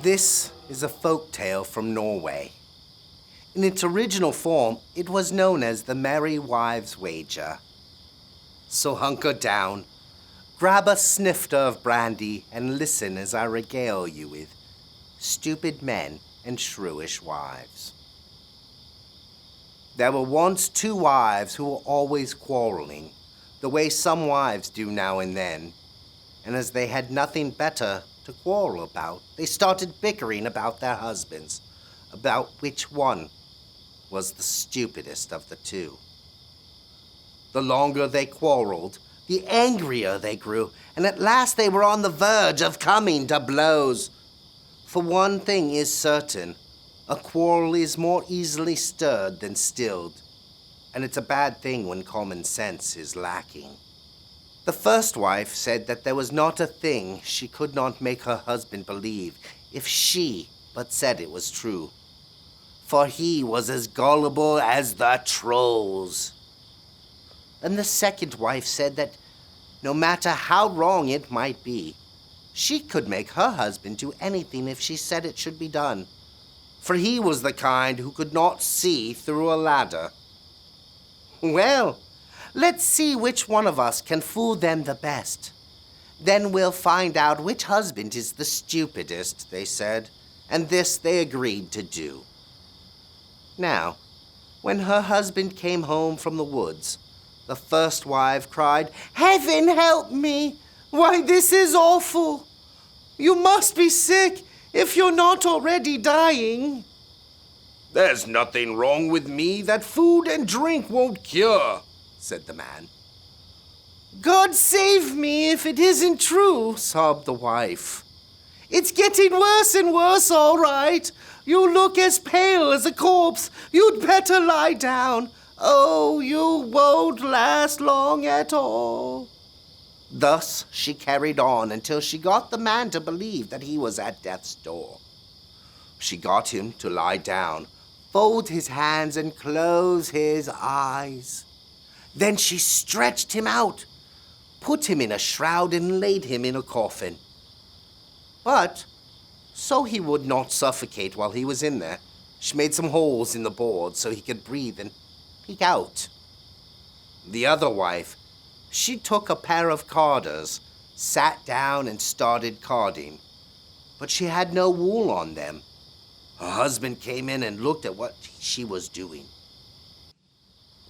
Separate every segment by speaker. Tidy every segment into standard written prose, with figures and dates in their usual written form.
Speaker 1: This is a folk tale from Norway. In its original form, it was known as the Merry Wives' Wager. So hunker down, grab a snifter of brandy, and listen as I regale you with stupid men and shrewish wives. There were once 2 wives who were always quarreling, the way some wives do now and then. And as they had nothing better to quarrel about, they started bickering about their husbands, about which one was the stupidest of the 2. The longer they quarreled, the angrier they grew, and at last they were on the verge of coming to blows. For one thing is certain, a quarrel is more easily stirred than stilled, and it's a bad thing when common sense is lacking. The first wife said that there was not a thing she could not make her husband believe if she but said it was true, for he was as gullible as the trolls. And the second wife said that no matter how wrong it might be, she could make her husband do anything if she said it should be done, for he was the kind who could not see through a ladder. Well, let's see which one of us can fool them the best. Then we'll find out which husband is the stupidest, they said, and this they agreed to do. Now, when her husband came home from the woods, the first wife cried, "Heaven help me! Why, this is awful! You must be sick if you're not already dying." "There's nothing wrong with me that food and drink won't cure," said the man. "God save me if it isn't true," sobbed the wife. "It's getting worse and worse, all right. You look as pale as a corpse. You'd better lie down. Oh, you won't last long at all." Thus she carried on until she got the man to believe that he was at death's door. She got him to lie down, fold his hands, and close his eyes. Then she stretched him out, put him in a shroud, and laid him in a coffin. But, so he would not suffocate while he was in there, she made some holes in the board so he could breathe and peek out. The other wife, she took a pair of carders, sat down and started carding, but she had no wool on them. Her husband came in and looked at what she was doing.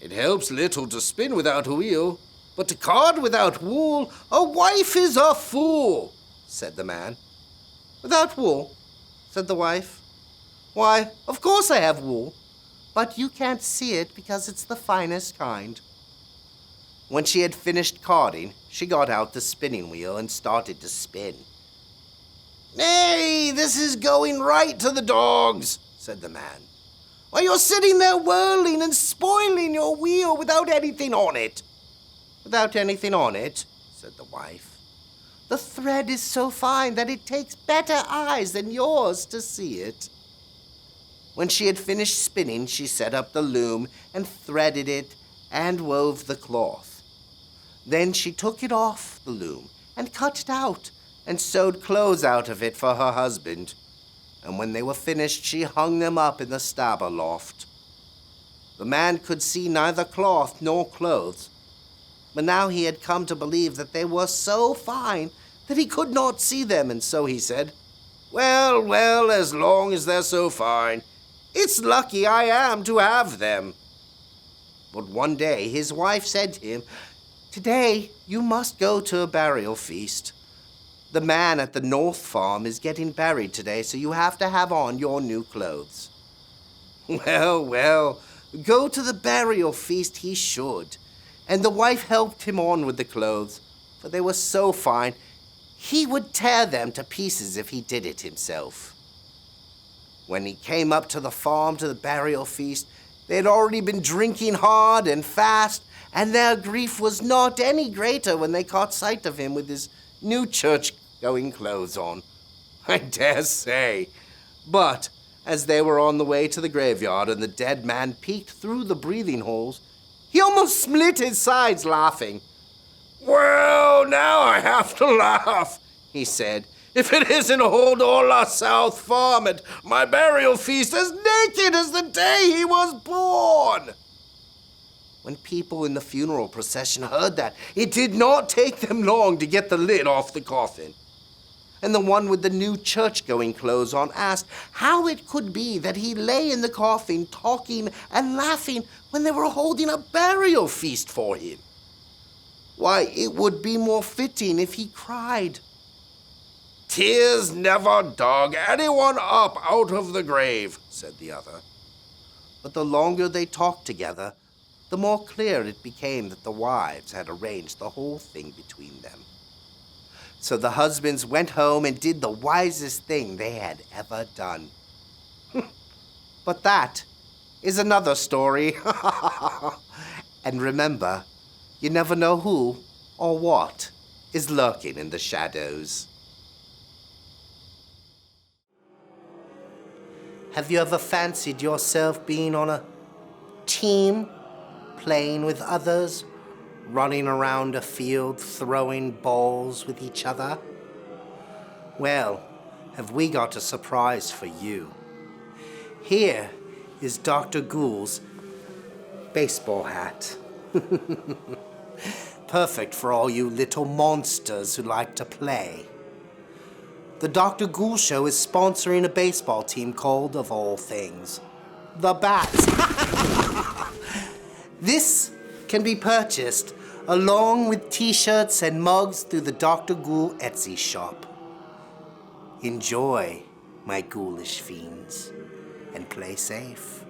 Speaker 1: "It helps little to spin without a wheel, but to card without wool, a wife is a fool," said the man. "Without wool?" said the wife. "Why, of course I have wool, but you can't see it because it's the finest kind." When she had finished carding, she got out the spinning wheel and started to spin. "Nay, this is going right to the dogs," said the man. "Why, you're sitting there whirling and spoiling your wheel without anything on it." "Without anything on it?" said the wife. "The thread is so fine that it takes better eyes than yours to see it." When she had finished spinning, she set up the loom and threaded it and wove the cloth. Then she took it off the loom and cut it out and sewed clothes out of it for her husband. And when they were finished, she hung them up in the stable loft. The man could see neither cloth nor clothes, but now he had come to believe that they were so fine that he could not see them, and so he said, "Well, well, as long as they're so fine, it's lucky I am to have them." But one day his wife said to him, "Today you must go to a burial feast. The man at the North Farm is getting buried today, so you have to have on your new clothes." Well, well, go to the burial feast he should, and the wife helped him on with the clothes, for they were so fine he would tear them to pieces if he did it himself. When he came up to the farm to the burial feast, they had already been drinking hard and fast, and their grief was not any greater when they caught sight of him with his new church-going clothes on. I dare say. But As they were on the way to the graveyard and the dead man peeked through the breathing holes, he almost split his sides laughing. "Well, now I have to laugh," he said. "If it isn't old Ola South Farm at my burial feast as naked as the day he was born." When people in the funeral procession heard that, it did not take them long to get the lid off the coffin. And the one with the new church-going clothes on asked how it could be that he lay in the coffin talking and laughing when they were holding a burial feast for him. Why, it would be more fitting if he cried. "Tears never dug anyone up out of the grave," said the other. But the longer they talked together, the more clear it became that the wives had arranged the whole thing between them. So the husbands went home and did the wisest thing they had ever done. But that is another story. And remember, you never know who or what is lurking in the shadows. Have you ever fancied yourself being on a team, playing with others, running around a field throwing balls with each other? Well, have we got a surprise for you. Here is Dr. Ghoul's baseball hat. Perfect for all you little monsters who like to play. The Dr. Ghoul Show is sponsoring a baseball team called, of all things, the Bats. This can be purchased along with t-shirts and mugs through the Dr. Ghoul Etsy shop. Enjoy, my ghoulish fiends, and play safe.